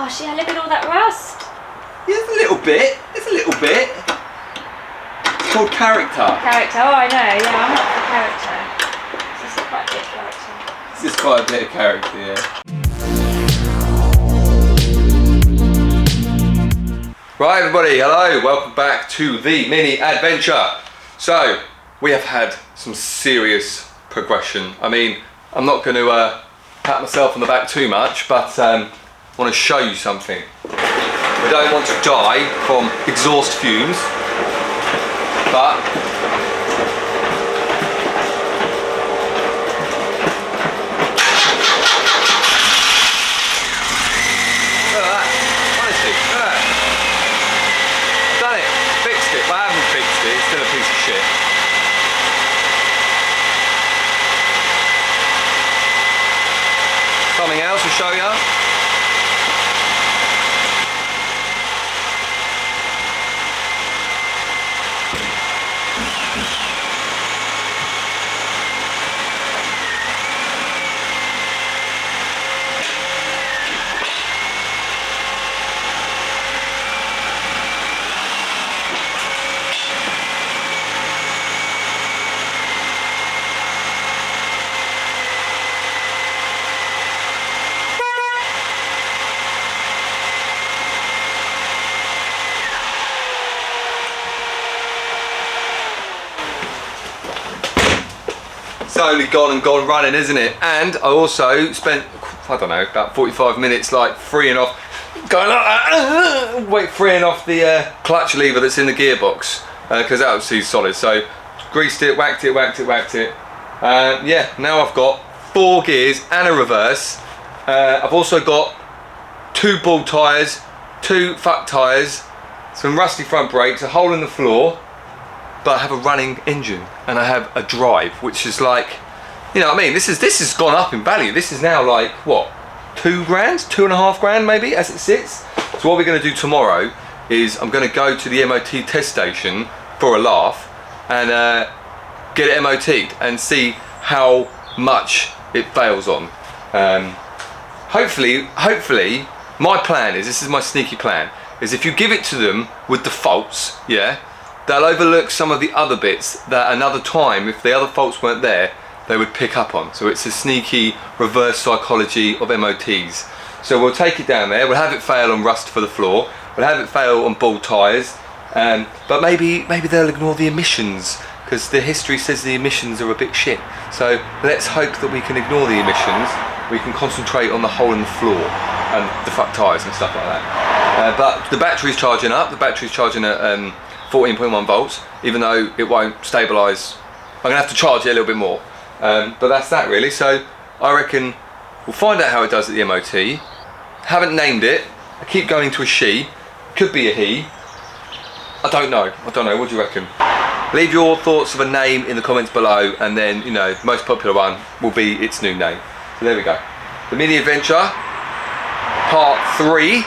gosh, yeah, look at all that rust. Yeah, it's a little bit. It's a little bit. It's called character. Character, oh I know, yeah, I'm up for character. This is quite a bit of character. This is quite a bit of character, yeah. Right everybody, hello, welcome back to the mini adventure. So, we have had some serious progression. I mean, I'm not going to pat myself on the back too much, but I want to show you something. We don't want to die from exhaust fumes, but look at that, honestly, look at that. I've done it, fixed it, but I haven't fixed it, it's still a piece of shit. Something else to show you. It's only gone running, isn't it? And I also spent, I don't know, about 45 minutes like freeing off, going like that, freeing off the clutch lever that's in the gearbox, because that was too solid. So greased it, whacked it. Yeah, now I've got 4 gears and a reverse. I've also got 2 ball tyres, 2 fuck tyres, some rusty front brakes, a hole in the floor. But I have a running engine and I have a drive, which is like, you know what I mean? This has gone up in value. This is now like what, £2 grand, £2.5 grand maybe as it sits. So what we're going to do tomorrow is I'm going to go to the MOT test station for a laugh and get it MOT'd and see how much it fails on. Hopefully, my plan is, this is my sneaky plan, is if you give it to them with the faults, yeah, they'll overlook some of the other bits that another time, if the other faults weren't there, they would pick up on. So it's a sneaky reverse psychology of MOTs. So we'll take it down there, we'll have it fail on rust for the floor, we'll have it fail on ball tyres, but maybe they'll ignore the emissions, because the history says the emissions are a bit shit. So let's hope that we can ignore the emissions, we can concentrate on the hole in the floor and the fuck tyres and stuff like that. But the battery's charging up, the battery's charging at 14.1 volts, even though it won't stabilise. I'm going to have to charge it a little bit more. But that's that really. So I reckon we'll find out how it does at the MOT. Haven't named it. I keep going to a she. Could be a he. I don't know. What do you reckon? Leave your thoughts of a name in the comments below, and then, you know, the most popular one will be its new name. So there we go. The mini adventure part 3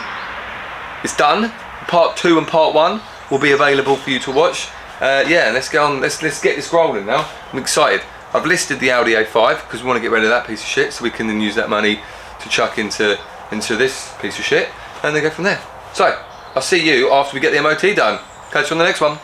is done. Part 2 and part 1 will be available for you to watch. Yeah, let's get on. Let's get this rolling now. I'm excited. I've listed the Audi A5 because we want to get rid of that piece of shit, so we can then use that money to chuck into this piece of shit, and then go from there. So I'll see you after we get the MOT done. Catch you on the next one.